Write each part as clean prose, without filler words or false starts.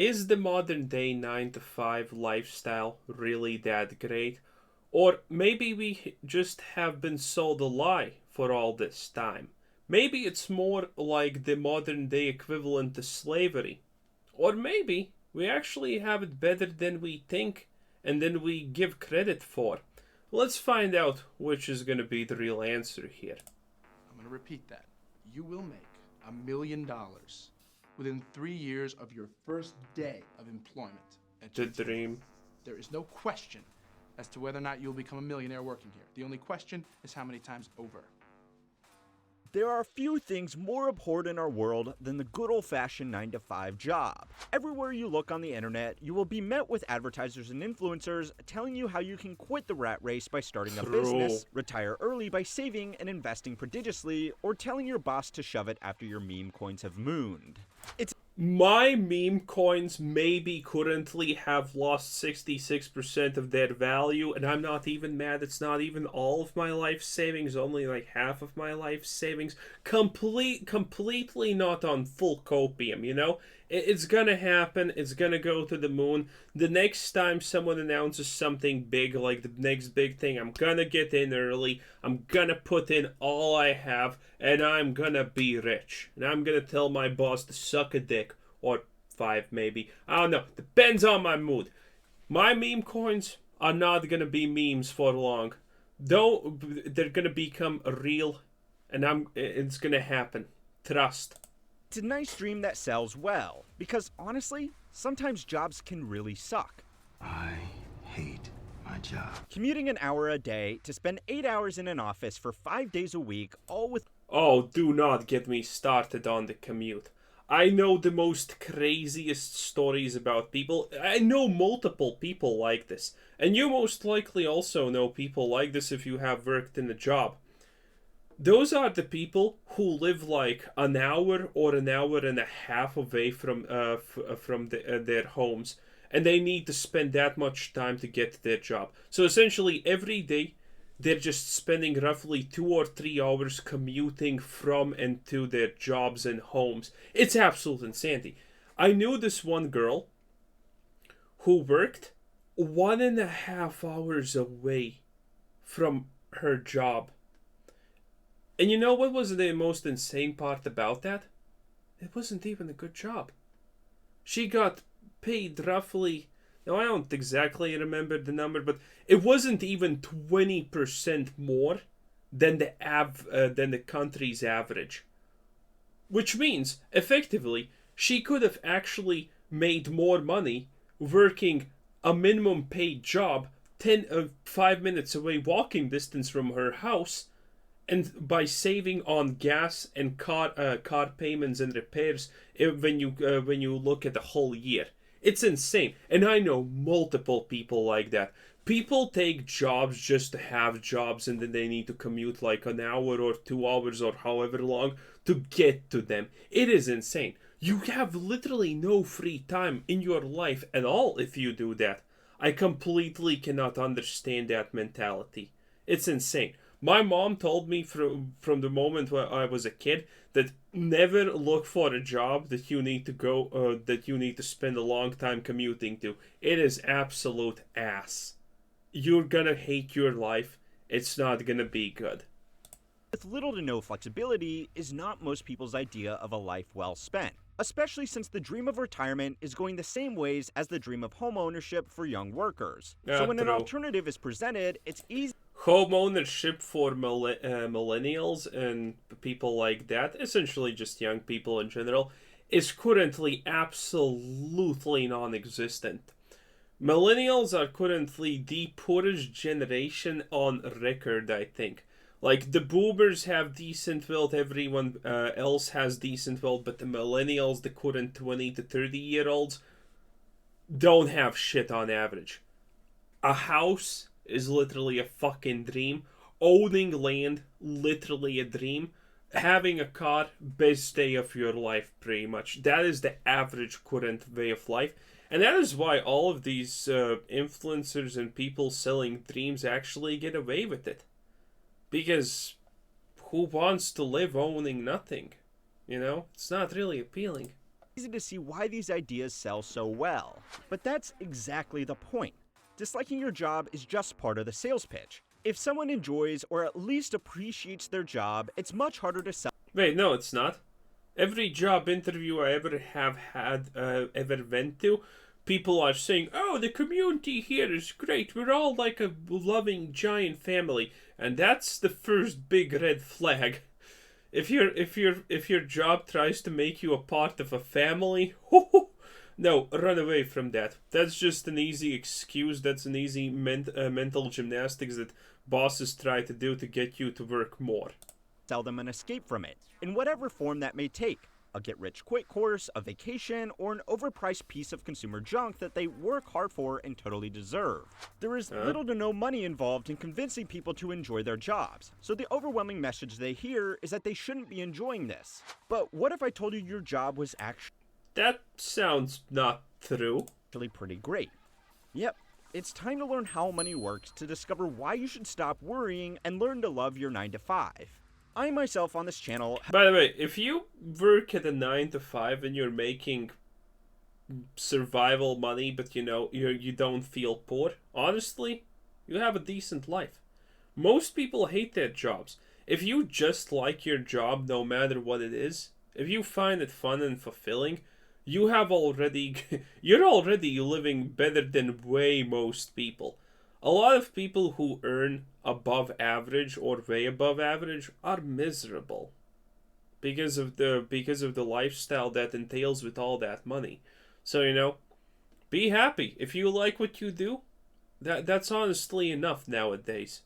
is the modern day 9 to 5 lifestyle really that great? Or maybe we just have been sold a lie for all this time. Maybe it's more like the modern day equivalent to slavery. Or maybe we actually have it better than we think and than we give credit for. Let's find out which is going to be the real answer here. I'm going to repeat that. You will make $1 million within 3 years of your first day of employment at The GTO. dream. There is no question as to whether or not you'll become a millionaire working here. The only question is how many times over. There are few things more abhorred in our world than the good old-fashioned 9-to-5 job. Everywhere you look on the internet, you will be met with advertisers and influencers telling you how you can quit the rat race by starting a business, retire early by saving and investing prodigiously, or telling your boss to shove it after your meme coins have mooned. My meme coins maybe currently have lost 66% of their value, and I'm not even mad. It's not even all of my life savings, only like half of my life savings. Completely not on full copium, you know? It's gonna happen. It's gonna go to the moon. The next time someone announces something big, like the next big thing, I'm gonna get in early. I'm gonna put in all I have, and I'm gonna be rich. And I'm gonna tell my boss to suck a dick. Or five, maybe. I don't know. Depends on my mood. My meme coins are not gonna be memes for long. Though they're gonna become real, and it's gonna happen. Trust. It's a nice dream that sells well, because honestly, sometimes jobs can really suck. I hate my job. Commuting an hour a day to spend 8 hours in an office for 5 days a week, all with Oh, do not get me started on the commute. I know the most craziest stories about people. I know multiple people like this. And you most likely also know people like this if you have worked in a job. Those are the people who live like an hour or an hour and a half away from their homes, and they need to spend that much time to get to their job. So essentially, every day they're just spending roughly 2 or 3 hours commuting from and to their jobs and homes. It's absolute insanity. I knew this one girl who worked 1.5 hours away from her job. And you know what was the most insane part about that? It wasn't even a good job. She got paid roughly, now I don't exactly remember the number, but it wasn't even 20% more than the country's average. Which means, effectively, she could have actually made more money working a minimum paid job 5 minutes away walking distance from her house, and by saving on gas and car payments and repairs when you look at the whole year. It's insane. And I know multiple people like that. People take jobs just to have jobs, and then they need to commute like an hour or 2 hours or however long to get to them. It is insane. You have literally no free time in your life at all if you do that. I completely cannot understand that mentality. It's insane. My mom told me from the moment when I was a kid that never look for a job that you need to spend a long time commuting to. It is absolute ass. You're gonna hate your life. It's not gonna be good. with little to no flexibility is not most people's idea of a life well spent, especially since the dream of retirement is going the same ways as the dream of home ownership for young workers. So when an True. alternative is presented, it's easy Home ownership for millennials and people like that, essentially just young people in general, is currently absolutely non-existent. Millennials are currently the poorest generation on record, I think. Like, the boomers have decent wealth, everyone else has decent wealth, but the millennials, the current 20 to 30-year-olds, don't have shit on average. A house is literally a fucking dream. Owning land, literally a dream. Having a car, best day of your life, pretty much. That is the average current way of life. And that is why all of these influencers and people selling dreams actually get away with it. Because who wants to live owning nothing? You know? It's not really appealing. Easy to see why these ideas sell so well. But that's exactly the point. Disliking your job is just part of the sales pitch. If someone enjoys or at least appreciates their job, it's much harder to sell. Wait, no, it's not. Every job interview I ever went to, people are saying, "Oh, the community here is great. We're all like a loving giant family," and that's the first big red flag. If your job tries to make you a part of a family, no, run away from that. That's just an easy excuse. That's an easy mental gymnastics that bosses try to do to get you to work more. Sell them an escape from it, in whatever form that may take. A get-rich-quick course, a vacation, or an overpriced piece of consumer junk that they work hard for and totally deserve. There is little to no money involved in convincing people to enjoy their jobs, so the overwhelming message they hear is that they shouldn't be enjoying this. But what if I told you your job was That sounds not true. actually pretty great? Yep, it's time to learn how money works to discover why you should stop worrying and learn to love your 9 to 5. I myself on this channel. By the way, if you work at a 9 to 5 and you're making survival money, but you don't feel poor, honestly, you have a decent life. Most people hate their jobs. If you just like your job, no matter what it is, if you find it fun and fulfilling, you're already living better than way most people. A lot of people who earn above average or way above average are miserable because of the lifestyle that entails with all that money. So, be happy. If you like what you do, that's honestly enough nowadays.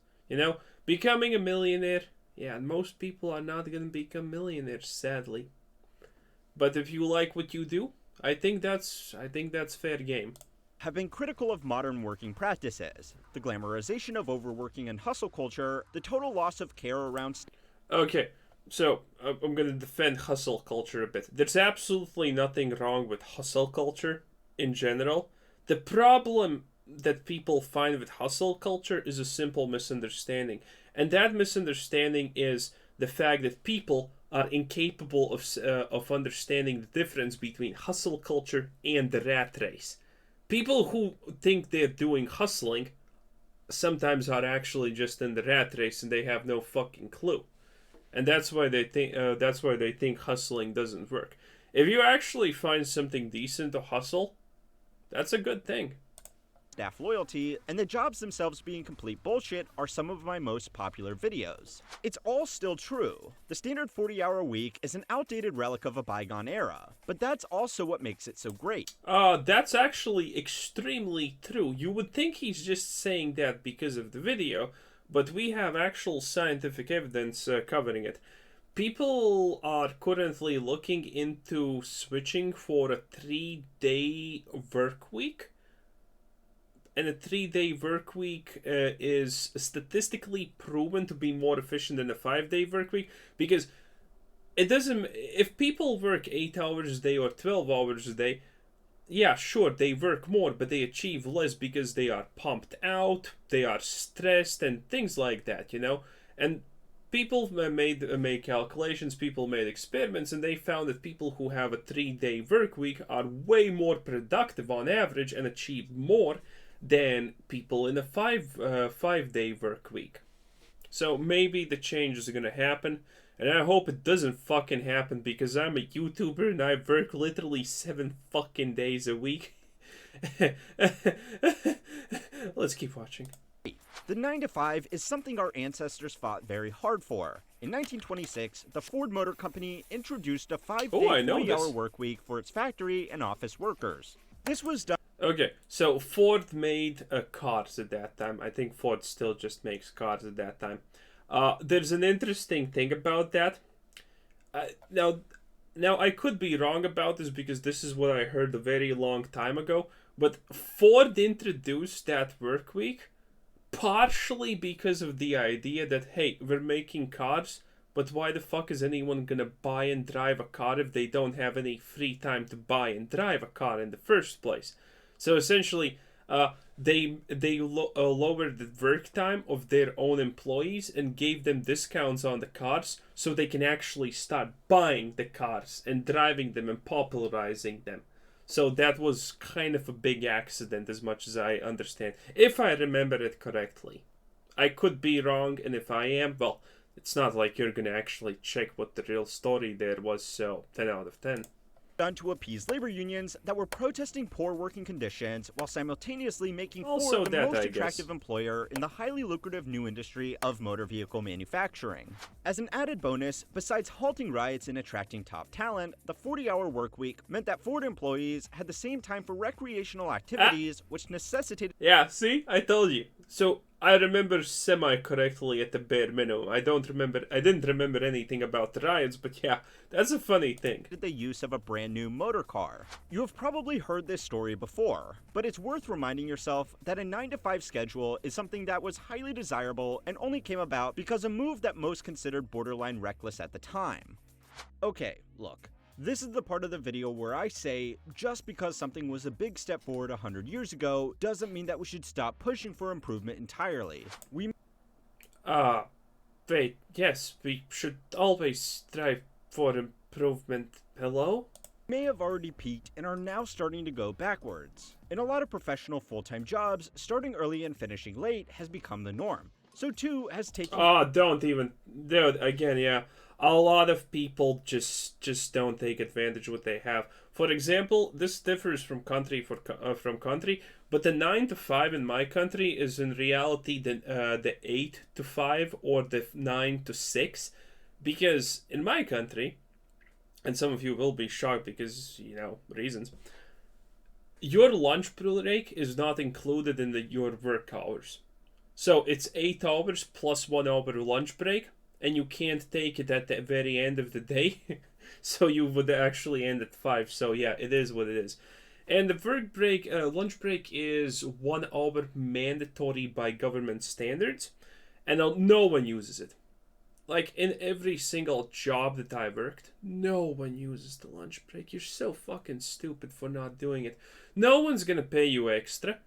Becoming a millionaire, yeah, most people are not going to become millionaires, sadly. But if you like what you do, I think that's fair game. Have been critical of modern working practices, the glamorization of overworking and hustle culture, the total loss of care around. Okay, so I'm going to defend hustle culture a bit. There's absolutely nothing wrong with hustle culture in general. The problem that people find with hustle culture is a simple misunderstanding. And that misunderstanding is the fact that people are incapable of understanding the difference between hustle culture and the rat race. People who think they're doing hustling sometimes are actually just in the rat race and they have no fucking clue. And that's why they think hustling doesn't work. If you actually find something decent to hustle, that's a good thing. Staff loyalty, and the jobs themselves being complete bullshit are some of my most popular videos. It's all still true. The standard 40-hour week is an outdated relic of a bygone era, but that's also what makes it so great. That's actually extremely true. You would think he's just saying that because of the video, but we have actual scientific evidence covering it. People are currently looking into switching for a 3-day work week. And a 3-day work week is statistically proven to be more efficient than a 5-day work week, because it doesn't. If people work 8 hours a day or 12 hours a day, yeah, sure, they work more, but they achieve less because they are pumped out, they are stressed, and things like that. And people made calculations, people made experiments, and they found that people who have a 3-day work week are way more productive on average and achieve more than people in a 5-day work week. So maybe the change is gonna happen, and I hope it doesn't fucking happen, because I'm a YouTuber and I work literally 7 fucking days a week. Let's keep watching. The 9 to 5 is something our ancestors fought very hard for. In 1926, the Ford Motor Company introduced a 5-day 40-hour work week for its factory and office workers. This was done. Okay, so Ford made cars at that time. I think Ford still just makes cars at that time. There's an interesting thing about that. Now I could be wrong about this, because this is what I heard a very long time ago. But Ford introduced that work week partially because of the idea that, hey, we're making cars, but why the fuck is anyone gonna buy and drive a car if they don't have any free time to buy and drive a car in the first place? So essentially, they lowered the work time of their own employees and gave them discounts on the cars so they can actually start buying the cars and driving them and popularizing them. So that was kind of a big accident, as much as I understand, if I remember it correctly. I could be wrong, and if I am, well, it's not like you're gonna actually check what the real story there was, so 10 out of 10. Done to appease labor unions that were protesting poor working conditions while simultaneously making Also Ford the that, most I attractive guess. employer in the highly lucrative new industry of motor vehicle manufacturing. As an added bonus, besides halting riots and attracting top talent, the 40-hour workweek meant that Ford employees had the same time for recreational activities, which necessitated Yeah, see? I told you. So, I remember semi-correctly at the bare minimum. I didn't remember anything about the riots, but yeah, that's a funny thing. the use of a brand new motor car. You have probably heard this story before, but it's worth reminding yourself that a 9-to-5 schedule is something that was highly desirable and only came about because a move that most considered borderline reckless at the time. Okay, look. This is the part of the video where I say, just because something was a big step forward 100 years ago, doesn't mean that we should stop pushing for improvement entirely. We Wait, yes, we should always strive for improvement. Hello? may have already peaked and are now starting to go backwards. In a lot of professional full-time jobs, starting early and finishing late has become the norm. So too has taking Dude, again, yeah. A lot of people just don't take advantage of what they have. For example, this differs from country from country, but the 9 to 5 in my country is in reality the 8 to 5 or the 9 to 6, because in my country, and some of you will be shocked because, you know, reasons, your lunch break is not included in your work hours. So it's 8 hours plus 1 hour lunch break, and you can't take it at the very end of the day. So you would actually end at 5. So yeah, it is what it is. And the lunch break is 1 hour mandatory by government standards, and no one uses it. Like, in every single job that I worked, no one uses the lunch break. You're so fucking stupid for not doing it. No one's gonna pay you extra.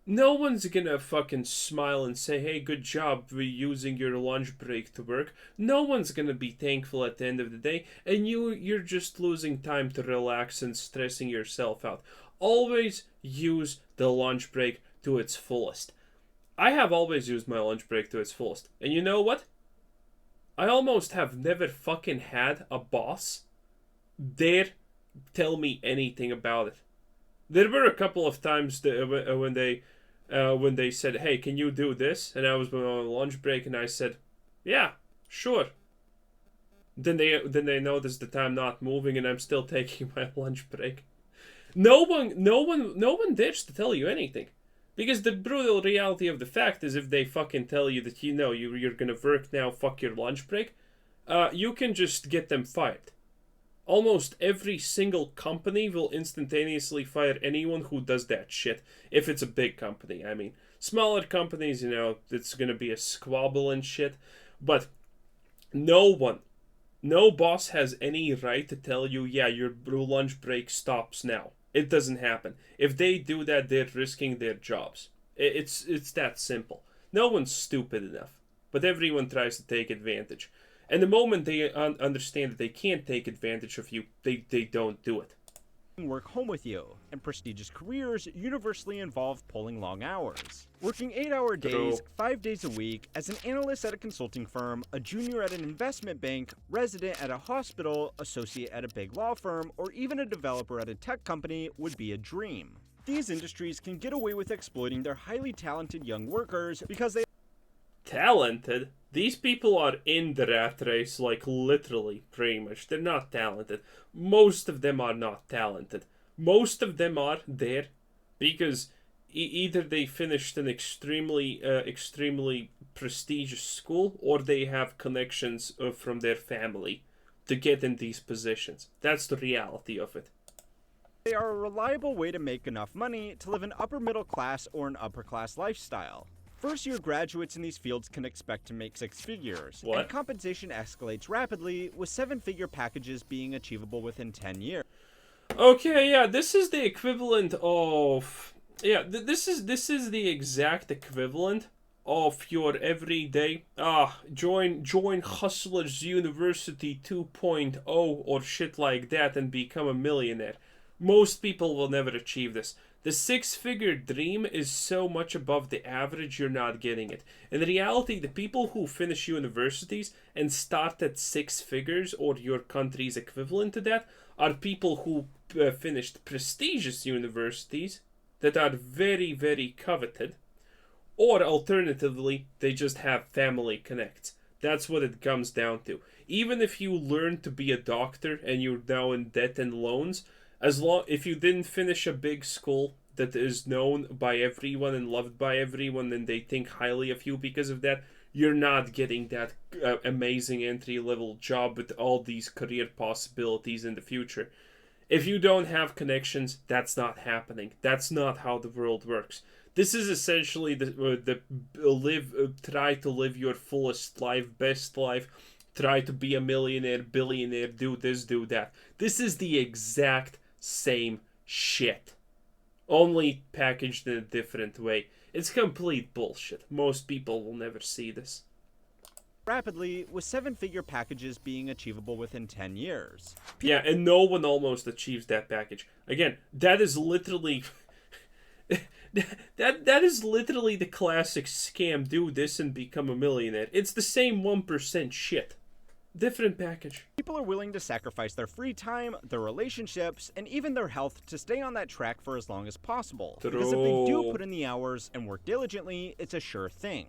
No one's gonna fucking smile and say, hey, good job for using your lunch break to work. No one's gonna be thankful at the end of the day, and you're just losing time to relax and stressing yourself out. Always use the lunch break to its fullest. I have always used my lunch break to its fullest. And you know what? I almost have never fucking had a boss dare tell me anything about it. There were a couple of times when they said, hey, can you do this? And I was on a lunch break and I said, yeah, sure. Then they noticed that I'm not moving and I'm still taking my lunch break. No one dares to tell you anything. Because the brutal reality of the fact is, if they fucking tell you that, you know, you're gonna work now, fuck your lunch break, you can just get them fired. Almost every single company will instantaneously fire anyone who does that shit, if it's a big company. I mean, smaller companies, you know, it's gonna be a squabble and shit, but no boss has any right to tell you, yeah, your lunch break stops now. It doesn't happen. If they do that, they're risking their jobs. It's that simple. No one's stupid enough, but everyone tries to take advantage. And the moment they understand that they can't take advantage of you, they don't do it. Work home with you, and prestigious careers universally involve pulling long hours. Working 8-hour days, True. 5 days a week, as an analyst at a consulting firm, a junior at an investment bank, resident at a hospital, associate at a big law firm, or even a developer at a tech company would be a dream. These industries can get away with exploiting their highly talented young workers because they Talented? These people are in the rat race, like, literally, pretty much. They're not talented. Most of them are not talented. Most of them are there because either they finished an extremely prestigious school, or they have connections from their family to get in these positions. That's the reality of it. They are a reliable way to make enough money to live an upper middle class or an upper class lifestyle. First-year graduates in these fields can expect to make 6 figures, What? and compensation escalates rapidly, with 7-figure packages being achievable within 10 years. Okay, yeah, this is the equivalent of Yeah, this is the exact equivalent of your everyday join Hustlers University 2.0 or shit like that and become a millionaire. Most people will never achieve this. The six-figure dream is so much above the average, you're not getting it. In reality, the people who finish universities and start at six figures, or your country's equivalent to that, are people who finished prestigious universities that are very, very coveted, or alternatively, they just have family connects. That's what it comes down to. Even if you learn to be a doctor and you're now in debt and loans, if you didn't finish a big school that is known by everyone and loved by everyone and they think highly of you because of that, you're not getting that amazing entry level job with all these career possibilities in the future. If you don't have connections, that's not happening. That's not how the world works. This is essentially try to live your fullest life, best life, try to be a millionaire, billionaire, do this, do that. This is the exact same shit, only packaged in a different way. It's complete bullshit. Most people will never see this. Rapidly, with seven-figure packages being achievable within 10 years. Yeah, and no one almost achieves that package. Again, that is literally that is literally the classic scam. Do this and become a millionaire. It's the same 1% shit. Different package. People are willing to sacrifice their free time, their relationships, and even their health to stay on that track for as long as possible. Because if they do put in the hours and work diligently, it's a sure thing.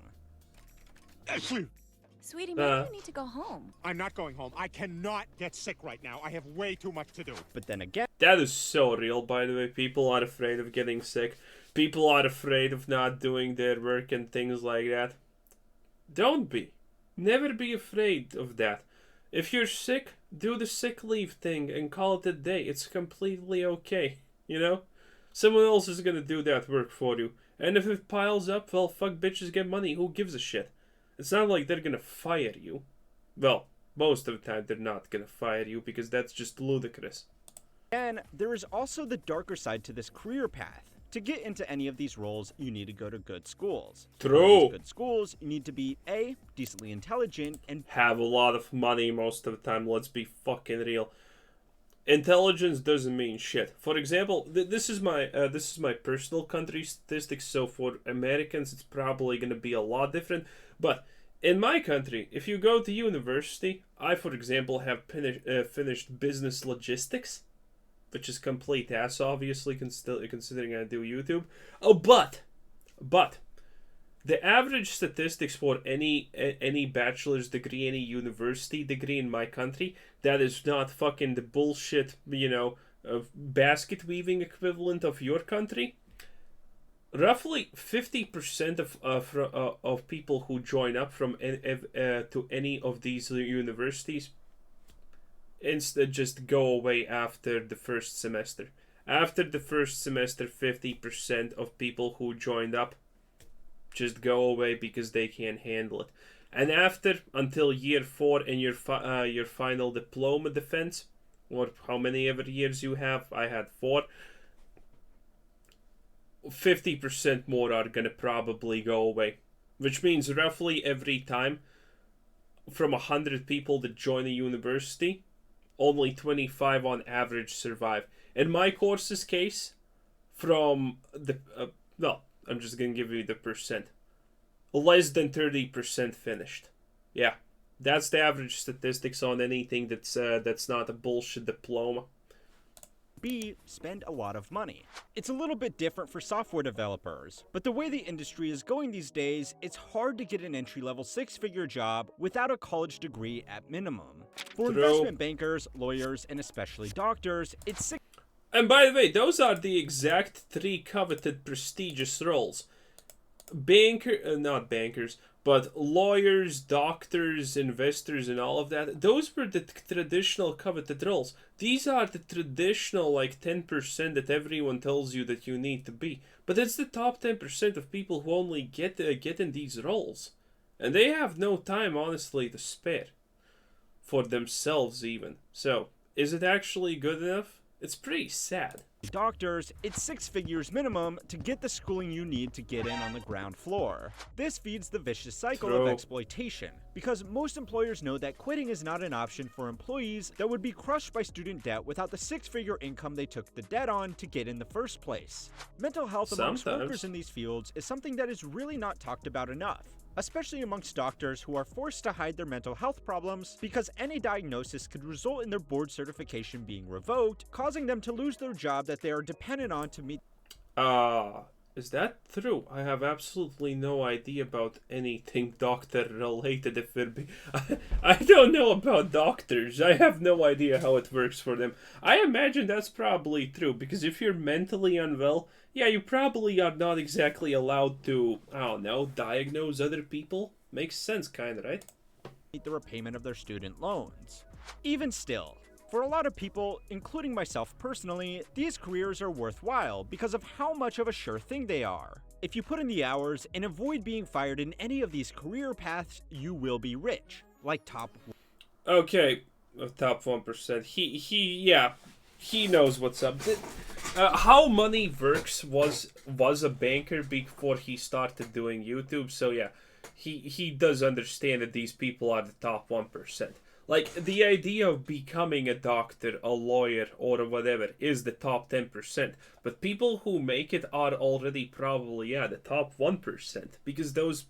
Sweetie, maybe you need to go home. I'm not going home. I cannot get sick right now. I have way too much to do. But then again, that is so real, by the way. People are afraid of getting sick. People are afraid of not doing their work and things like that. Don't be. Never be afraid of that. If you're sick, do the sick leave thing and call it a day. It's completely okay, you know? Someone else is gonna do that work for you. And if it piles up, well, fuck bitches get money. Who gives a shit? It's not like they're gonna fire you. Well, most of the time they're not gonna fire you because that's just ludicrous. And there is also the darker side to this career path. To get into any of these roles, you need to go to good schools. True. Good schools, you need to be A, decently intelligent, and have a lot of money most of the time. Let's be fucking real. Intelligence doesn't mean shit. For example, this is my personal country statistics. So for Americans, it's probably gonna be a lot different. But in my country, if you go to university, I, for example, have finished business logistics, which is complete ass, obviously, considering I do YouTube. Oh, but the average statistics for any bachelor's degree, any university degree in my country, that is not fucking the bullshit, basket weaving equivalent of your country. Roughly 50% of people who join up from to any of these universities instead just go away after the first semester. After the first semester, 50% of people who joined up just go away because they can't handle it. And after, until year 4 in your final diploma defense, or how many ever years you have, I had 4, 50% more are gonna probably go away. Which means roughly every time, from 100 people that join a university, only 25 on average survive. In my course's case, from the... I'm just going to give you the percent. Less than 30% finished. Yeah, that's the average statistics on anything that's not a bullshit diploma. B, spend a lot of money. It's a little bit different for software developers, but the way the industry is going these days, it's hard to get an entry-level six-figure job without a college degree at minimum. For investment bankers, lawyers, and especially doctors, it's And by the way, those are the exact 3 coveted prestigious roles. Not bankers, but lawyers, doctors, investors, and all of that. Those were the traditional coveted roles. These are the traditional, 10% that everyone tells you that you need to be. But it's the top 10% of people who only get in these roles. And they have no time, honestly, to spare. For themselves, even. So, is it actually good enough? It's pretty sad. doctors, it's 6 figures minimum to get the schooling you need to get in on the ground floor. This feeds the vicious cycle of True. exploitation, because most employers know that quitting is not an option for employees that would be crushed by student debt without the 6-figure income they took the debt on to get in the first place. Mental health amongst Sometimes. workers in these fields is something that is really not talked about enough, especially amongst doctors who are forced to hide their mental health problems because any diagnosis could result in their board certification being revoked, causing them to lose their job that they are dependent on to meet. Is that true? I have absolutely no idea about anything doctor related. If it be, I don't know about doctors. I have no idea how it works for them. I imagine that's probably true because if you're mentally unwell, yeah, you probably are not exactly allowed to, I don't know, diagnose other people. Makes sense, kinda, right? Meet the repayment of their student loans. Even still, for a lot of people, including myself personally, these careers are worthwhile because of how much of a sure thing they are. If you put in the hours and avoid being fired in any of these career paths, you will be rich. Like top. Okay, top 1%. He knows what's up. How money works was a banker before he started doing YouTube, so yeah, he does understand that these people are the top 1%. Like, the idea of becoming a doctor, a lawyer, or whatever is the top 10%. But people who make it are already probably, yeah, the top 1%. Because those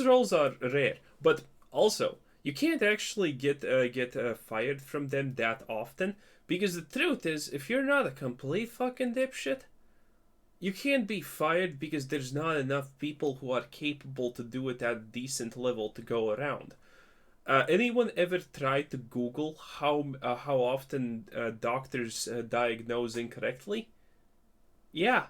roles are rare. But also, you can't actually get fired from them that often. Because the truth is, if you're not a complete fucking dipshit, you can't be fired because there's not enough people who are capable to do it at a decent level to go around. Anyone ever tried to Google how often doctors diagnose incorrectly? Yeah,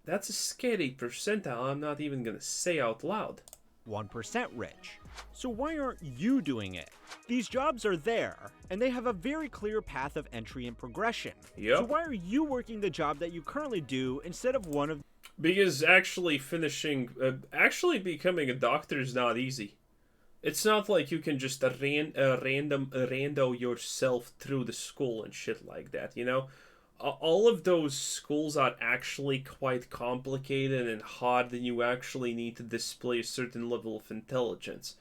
that's a scary percentile I'm not even gonna say out loud. 1% rich. So why aren't you doing it? These jobs are there, and they have a very clear path of entry and progression. Yep. So why are you working the job that you currently do instead of one of... Because actually becoming a doctor is not easy. It's not like you can just rando yourself through the school and shit like that, you know? All of those schools are actually quite complicated and hard, and you actually need to display a certain level of intelligence.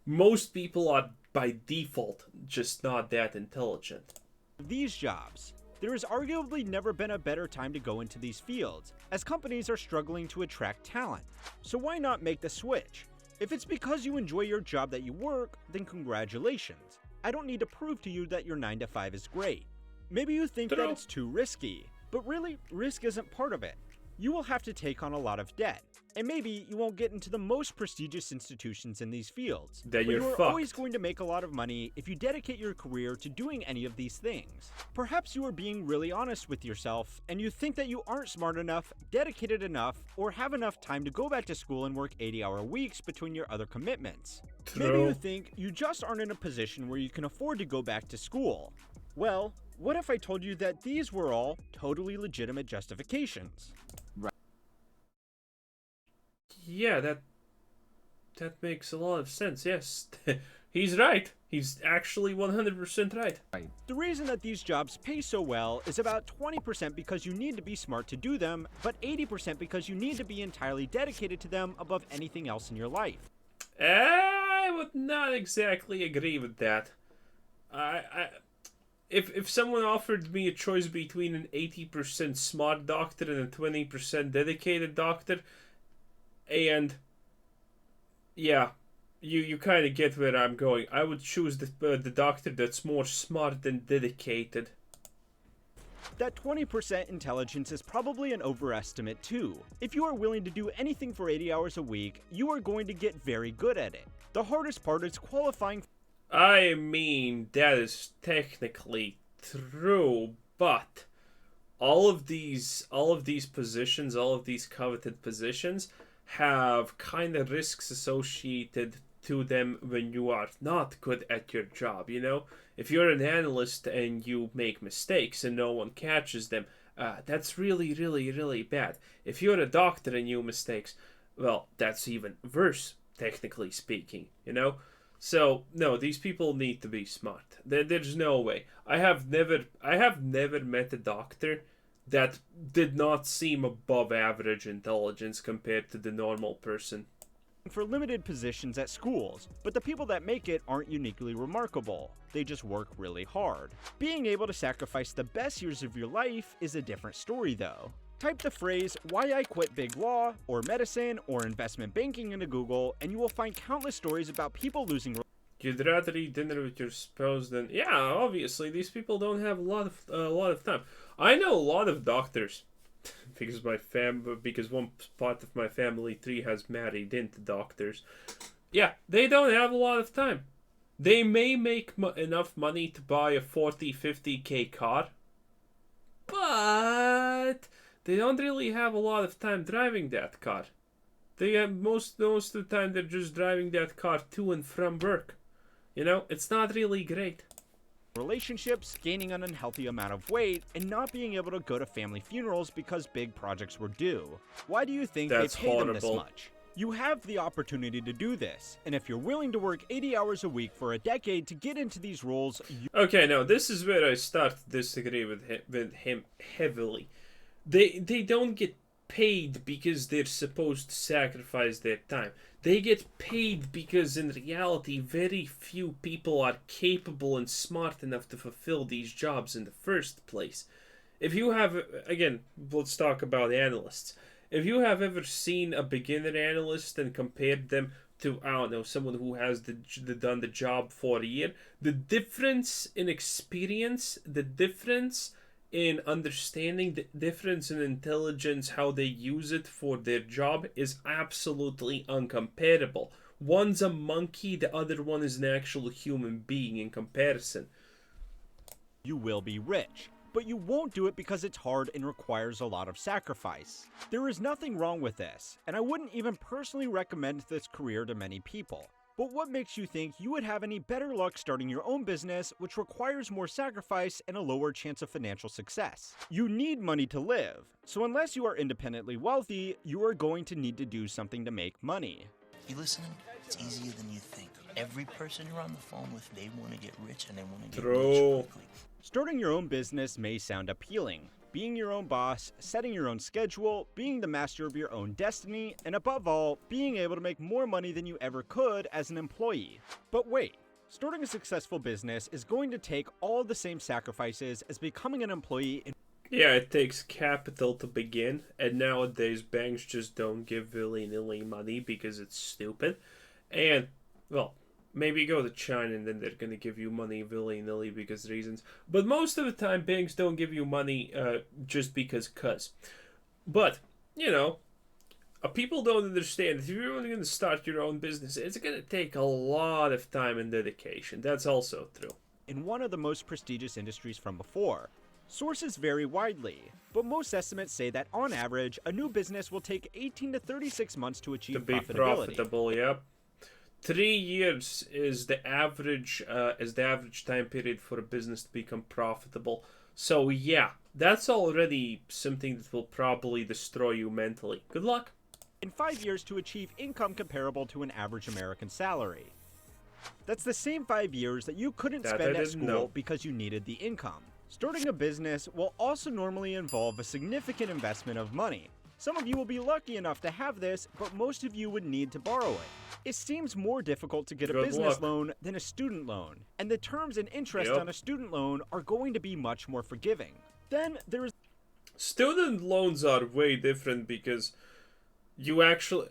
Most people are, by default, just not that intelligent. these jobs? There has arguably never been a better time to go into these fields, as companies are struggling to attract talent. So why not make the switch? If it's because you enjoy your job that you work, then congratulations. I don't need to prove to you that your 9 to 5 is great. Maybe you think that it's too risky, but really, risk isn't part of it. You will have to take on a lot of debt, and maybe you won't get into the most prestigious institutions in these fields. Then but you're you are fucked. always going to make a lot of money if you dedicate your career to doing any of these things. Perhaps you are being really honest with yourself, and you think that you aren't smart enough, dedicated enough, or have enough time to go back to school and work 80-hour weeks between your other commitments. Maybe True. you think you just aren't in a position where you can afford to go back to school. Well, what if I told you that these were all totally legitimate justifications? Yeah, that makes a lot of sense, yes. He's right. He's actually 100% right. The reason that these jobs pay so well is about 20% because you need to be smart to do them, but 80% because you need to be entirely dedicated to them above anything else in your life. I would not exactly agree with that. If someone offered me a choice between an 80% smart doctor and a 20% dedicated doctor, and yeah, you kind of get where I'm going. I would choose the doctor that's more smart than dedicated. That 20% intelligence is probably an overestimate too. If you are willing to do anything for 80 hours a week, you are going to get very good at it. The hardest part is qualifying. I mean, that is technically true, but all of these positions, all of these coveted positions have kind of risks associated to them when you are not good at your job, you know? If you're an analyst and you make mistakes and no one catches them, that's really, really, really bad. If you're a doctor and you mistakes, well, that's even worse, technically speaking, you know? So no, these people need to be smart. There's no way. I have never met a doctor that did not seem above average intelligence compared to the normal person. For limited positions at schools, but the people that make it aren't uniquely remarkable. They just work really hard. Being able to sacrifice the best years of your life is a different story though. Type the phrase, "why I quit big law," or medicine, or investment banking into Google, and you will find countless stories about people losing. You'd rather eat dinner with your spouse than... Yeah, obviously, these people don't have a lot of time. I know a lot of doctors, because one part of my family tree has married into doctors. Yeah, they don't have a lot of time. They may make enough money to buy a 40-50K car, but they don't really have a lot of time driving that car. They have most of the time they're just driving that car to and from work. You know, it's not really great. Relationships, gaining an unhealthy amount of weight, and not being able to go to family funerals because big projects were due. Why do you think That's they pay them this horrible. much? You have the opportunity to do this, and if you're willing to work 80 hours a week for a decade to get into these roles, Okay, now this is where I start to disagree with him heavily. They don't get paid because they're supposed to sacrifice their time. They get paid because in reality very few people are capable and smart enough to fulfill these jobs in the first place. If you have, again, let's talk about analysts. If you have ever seen a beginner analyst and compared them to, I don't know, someone who has done the job for a year, the difference in experience, the difference in understanding, the difference in intelligence, how they use it for their job is absolutely uncomparable. One's a monkey, the other one is an actual human being in comparison. you will be rich. But you won't do it because it's hard and requires a lot of sacrifice. There is nothing wrong with this, and I wouldn't even personally recommend this career to many people. But what makes you think you would have any better luck starting your own business, which requires more sacrifice and a lower chance of financial success? You need money to live, so unless you are independently wealthy, you are going to need to do something to make money. You listening? It's easier than you think. Every person you're on the phone with, they want to get rich and they want to get True. rich quickly. Starting your own business may sound appealing. Being your own boss, setting your own schedule, being the master of your own destiny, and above all, being able to make more money than you ever could as an employee. But wait, starting a successful business is going to take all the same sacrifices as becoming an employee in Yeah, it takes capital to begin, and nowadays banks just don't give willy-nilly money because it's stupid. And, well, maybe go to China and then they're going to give you money willy-nilly because reasons. But most of the time, banks don't give you money just because. But, you know, people don't understand that if you're only going to start your own business, it's going to take a lot of time and dedication. That's also true. in one of the most prestigious industries from before. Sources vary widely, but most estimates say that on average, a new business will take 18 to 36 months to achieve To be profitability. profitable, yep. 3 years is the average time period for a business to become profitable. So yeah, that's already something that will probably destroy you mentally. Good luck. In 5 years to achieve income comparable to an average American salary. That's the same 5 years that you couldn't That I spend at didn't school know. because you needed the income. Starting a business will also normally involve a significant investment of money. Some of you will be lucky enough to have this, but most of you would need to borrow it. It seems more difficult to get a Good business luck. loan than a student loan, and the terms and interest Yep. on a student loan are going to be much more forgiving. Then there is Student loans are way different because you actually...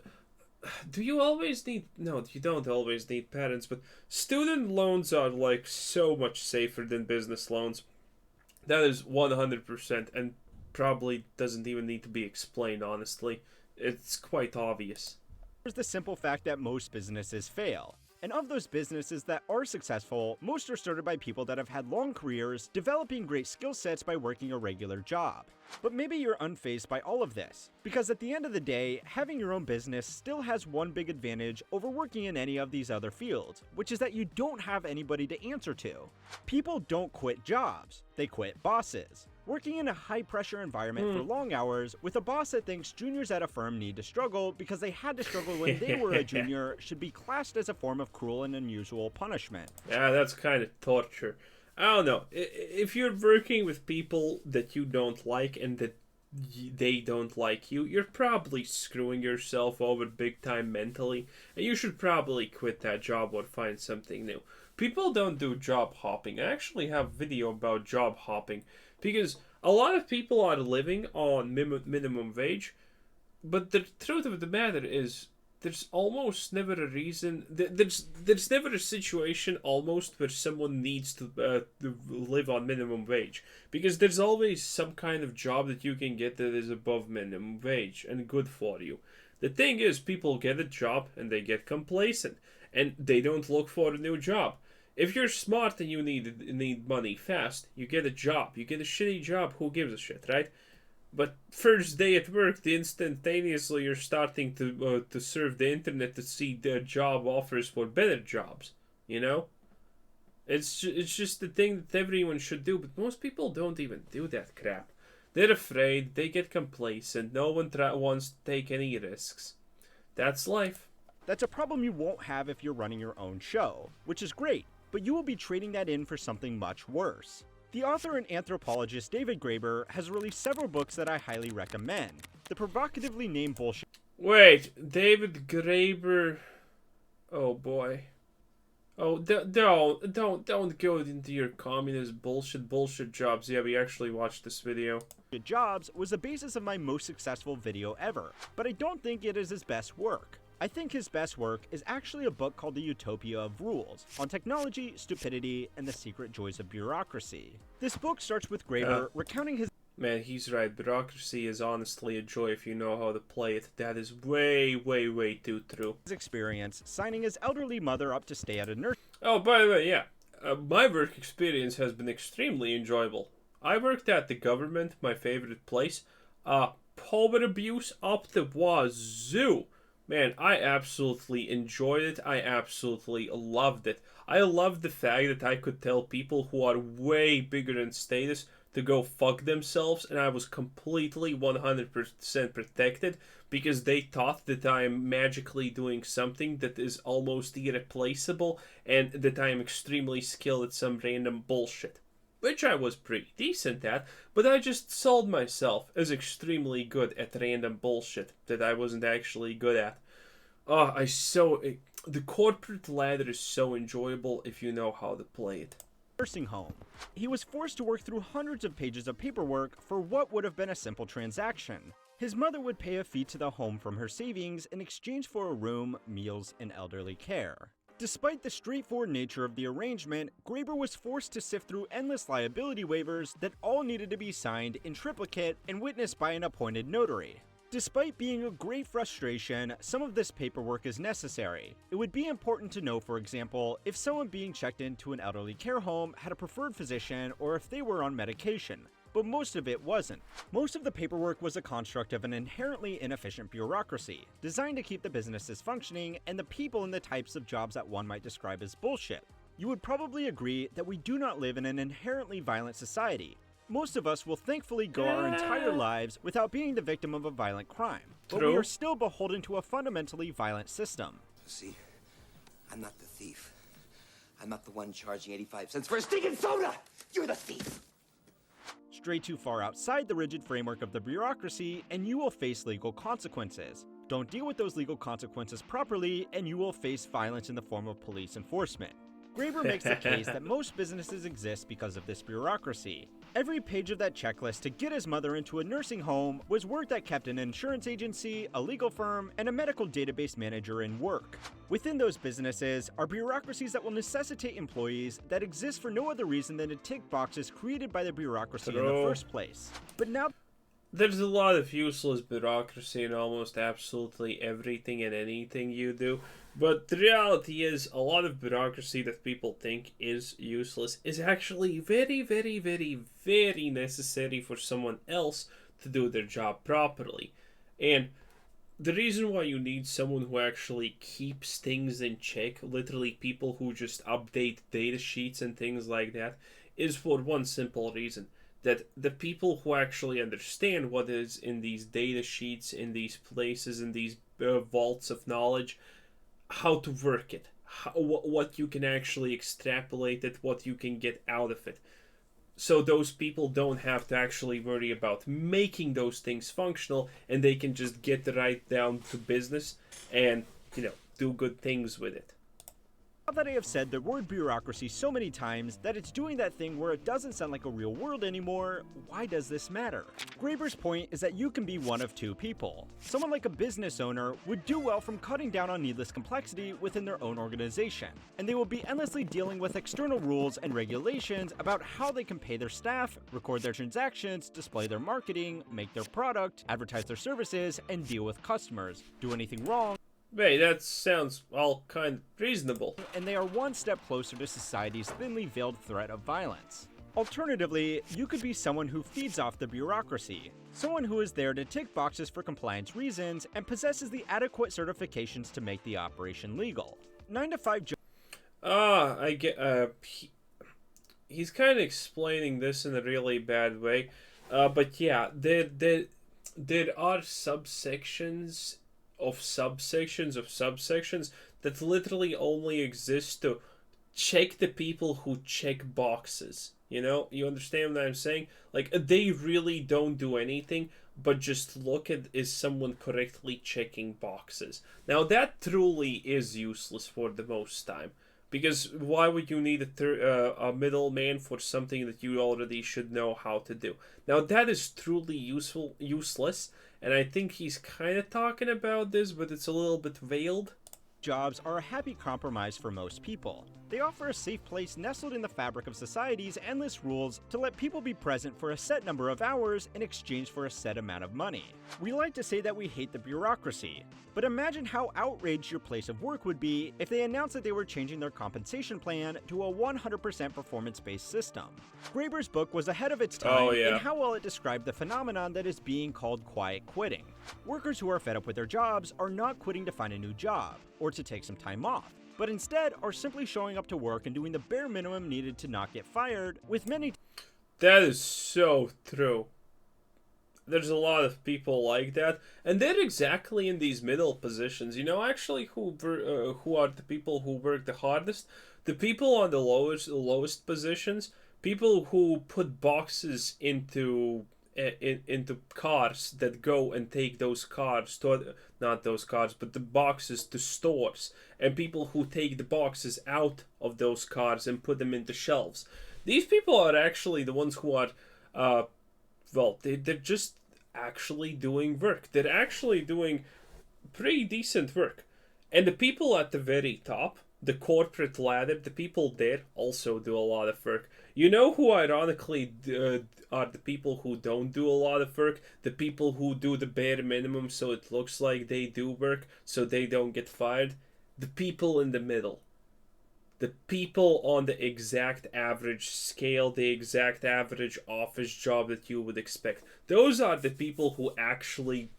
Do you always need... No, you don't always need parents, but student loans are like so much safer than business loans. That is 100% and probably doesn't even need to be explained, honestly. It's quite obvious. There's the simple fact that most businesses fail. And of those businesses that are successful, most are started by people that have had long careers, developing great skill sets by working a regular job. But maybe you're unfazed by all of this, because at the end of the day, having your own business still has one big advantage over working in any of these other fields, which is that you don't have anybody to answer to. People don't quit jobs, they quit bosses. Working in a high-pressure environment for long hours with a boss that thinks juniors at a firm need to struggle because they had to struggle when they were a junior should be classed as a form of cruel and unusual punishment. Yeah, that's kind of torture. I don't know. If you're working with people that you don't like and that they don't like you, you're probably screwing yourself over big time mentally, and you should probably quit that job or find something new. People don't do job hopping. I actually have a video about job hopping because a lot of people are living on minimum wage, but the truth of the matter is there's almost never a reason. There's never a situation almost where someone needs to live on minimum wage, because there's always some kind of job that you can get that is above minimum wage and good for you. The thing is, people get a job and they get complacent and they don't look for a new job. If you're smart and you need money fast, you get a job. You get a shitty job. Who gives a shit, right? But first day at work, instantaneously you're starting to surf the internet to see the job offers for better jobs. You know, it's just the thing that everyone should do. But most people don't even do that crap. They're afraid. They get complacent. No one wants to take any risks. That's life. That's a problem you won't have if you're running your own show, which is great, but you will be trading that in for something much worse. The author and anthropologist David Graeber has released several books that I highly recommend. The provocatively named bullshit. Wait, David Graeber. Oh boy. Oh, don't go into your communist bullshit jobs. Yeah, we actually watched this video. Jobs was the basis of my most successful video ever, but I don't think it is his best work. I think his best work is actually a book called The Utopia of Rules, on technology, stupidity, and the secret joys of bureaucracy. This book starts with Graeber recounting his... Man, he's right. Bureaucracy is honestly a joy if you know how to play it. That is way, way, way too true. ...his experience signing his elderly mother up to stay at a nurse... Oh, by the way, yeah. My work experience has been extremely enjoyable. I worked at the government, my favorite place. Power abuse up the wazoo. Man, I absolutely enjoyed it. I absolutely loved it. I loved the fact that I could tell people who are way bigger in status to go fuck themselves, and I was completely 100% protected because they thought that I am magically doing something that is almost irreplaceable and that I am extremely skilled at some random bullshit. Which I was pretty decent at, but I just sold myself as extremely good at random bullshit that I wasn't actually good at. The corporate ladder is so enjoyable if you know how to play it. Nursing home. He was forced to work through hundreds of pages of paperwork for what would have been a simple transaction. His mother would pay a fee to the home from her savings in exchange for a room, meals, and elderly care. Despite the straightforward nature of the arrangement, Graeber was forced to sift through endless liability waivers that all needed to be signed in triplicate and witnessed by an appointed notary. Despite being a great frustration, some of this paperwork is necessary. It would be important to know, for example, if someone being checked into an elderly care home had a preferred physician or if they were on medication. But most of it wasn't. Most of the paperwork was a construct of an inherently inefficient bureaucracy, designed to keep the businesses functioning and the people in the types of jobs that one might describe as bullshit. You would probably agree that we do not live in an inherently violent society. Most of us will thankfully go our entire lives without being the victim of a violent crime, but we are still beholden to a fundamentally violent system. See, I'm not the thief. I'm not the one charging 85 cents for a stinking soda! You're the thief! Stray too far outside the rigid framework of the bureaucracy, and you will face legal consequences. Don't deal with those legal consequences properly, and you will face violence in the form of police enforcement. Graeber makes the case that most businesses exist because of this bureaucracy. Every page of that checklist to get his mother into a nursing home was work that kept an insurance agency, a legal firm, and a medical database manager in work. Within those businesses are bureaucracies that will necessitate employees that exist for no other reason than to tick boxes created by the bureaucracy in the first place. But now there's a lot of useless bureaucracy in almost absolutely everything and anything you do. But the reality is, a lot of bureaucracy that people think is useless is actually very, very, very, very necessary for someone else to do their job properly. And the reason why you need someone who actually keeps things in check, literally people who just update data sheets and things like that, is for one simple reason. that the people who actually understand what is in these data sheets, in these places, in these vaults of knowledge, how to work it, what you can actually extrapolate it, what you can get out of it. So those people don't have to actually worry about making those things functional, and they can just get right down to business and, do good things with it. Now that I have said the word bureaucracy so many times that it's doing that thing where it doesn't sound like a real world anymore, why does this matter? Graeber's point is that you can be one of two people. Someone like a business owner would do well from cutting down on needless complexity within their own organization, and they will be endlessly dealing with external rules and regulations about how they can pay their staff, record their transactions, display their marketing, make their product, advertise their services, and deal with customers. Do anything wrong, Hey, that sounds all kind of reasonable. and they are one step closer to society's thinly veiled threat of violence. Alternatively, you could be someone who feeds off the bureaucracy, someone who is there to tick boxes for compliance reasons and possesses the adequate certifications to make the operation legal. 9-to-5 I get. He's kind of explaining this in a really bad way, but yeah, there are subsections of subsections of subsections that literally only exist to check the people who check boxes. You understand what I'm saying? Like, they really don't do anything but just look at is someone correctly checking boxes. Now that truly is useless for the most time, because why would you need a middleman for something that you already should know how to do? Now that is truly useless. And I think he's kind of talking about this, but it's a little bit veiled. jobs are a happy compromise for most people. They offer a safe place nestled in the fabric of society's endless rules to let people be present for a set number of hours in exchange for a set amount of money. We like to say that we hate the bureaucracy, but imagine how outraged your place of work would be if they announced that they were changing their compensation plan to a 100% performance-based system. Graeber's book was ahead of its time in how well it described the phenomenon that is being called quiet quitting. Workers who are fed up with their jobs are not quitting to find a new job, or to take some time off, but instead are simply showing up to work and doing the bare minimum needed to not get fired, with many... That is so true. There's a lot of people like that, and they're exactly in these middle positions. You know, actually, who are the people who work the hardest? The people on the lowest positions, people who put boxes into cars that go and take those cars to, not those cars, but the boxes to stores, and people who take the boxes out of those cars and put them into shelves. These people are actually the ones who are, they're just actually doing work. They're actually doing pretty decent work. And the people at the very top, the corporate ladder, the people there also do a lot of work. You know who ironically are the people who don't do a lot of work? The people who do the bare minimum so it looks like they do work so they don't get fired? The people in the middle. The people on the exact average scale, the exact average office job that you would expect. Those are the people who actually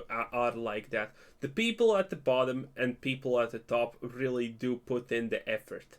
are like that. The people at the bottom and people at the top really do put in the effort.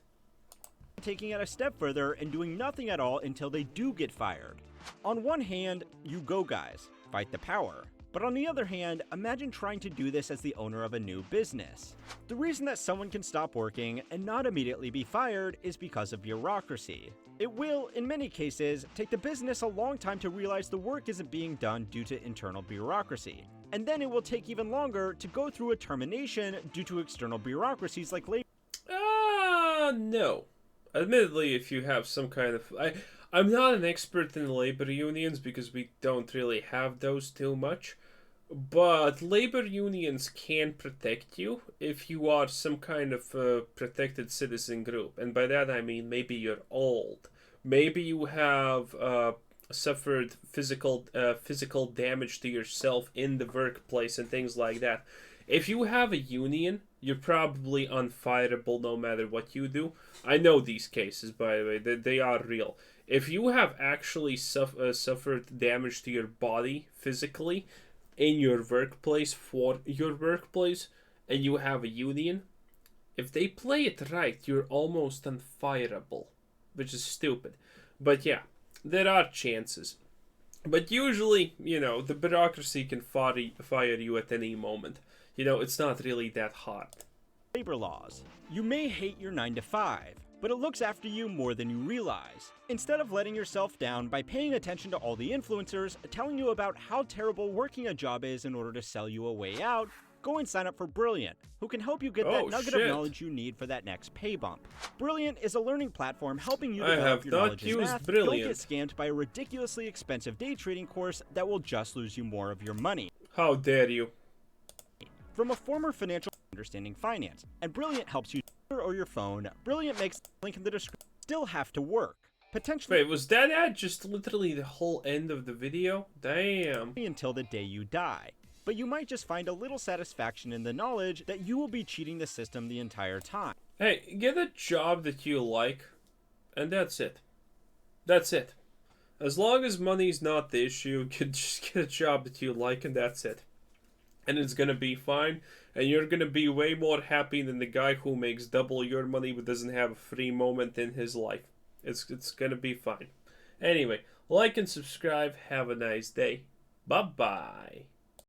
Taking it a step further and doing nothing at all until they do get fired. On one hand, you go guys, fight the power. But on the other hand, imagine trying to do this as the owner of a new business. The reason that someone can stop working and not immediately be fired is because of bureaucracy. It will, in many cases, take the business a long time to realize the work isn't being done due to internal bureaucracy. And then it will take even longer to go through a termination due to external bureaucracies like labor. No. Admittedly, if you have some kind of... I'm not an expert in labor unions because we don't really have those too much, but labor unions can protect you if you are some kind of protected citizen group. And by that I mean maybe you're old, maybe you have suffered physical damage to yourself in the workplace and things like that. If you have a union, you're probably unfireable no matter what you do. I know these cases, by the way, they are real. If you have actually suffered damage to your body physically in your workplace, for your workplace, and you have a union, if they play it right, you're almost unfireable, which is stupid. But yeah, there are chances. But usually, you know, the bureaucracy can fire you at any moment. You know, it's not really that hard. Labor laws. You may hate your 9 to 5, but it looks after you more than you realize. Instead of letting yourself down by paying attention to all the influencers telling you about how terrible working a job is in order to sell you a way out, go and sign up for Brilliant, who can help you get that nugget of knowledge you need for that next pay bump. Brilliant is a learning platform helping you develop your knowledge in math. Don't get scammed by a ridiculously expensive day trading course that will just lose you more of your money. How dare you? From a former financial understanding finance, and Brilliant helps you or your phone. Brilliant makes the link in the description still have to work. Potentially. Wait, was that ad just literally the whole end of the video? Damn. Until the day you die. But you might just find a little satisfaction in the knowledge that you will be cheating the system the entire time. Hey, get a job that you like, and that's it. That's it. As long as money's not the issue, you can just get a job that you like, and that's it. And it's gonna be fine, and you're gonna be way more happy than the guy who makes double your money but doesn't have a free moment in his life. It's gonna be fine. Anyway, like and subscribe. Have a nice day. Bye-bye.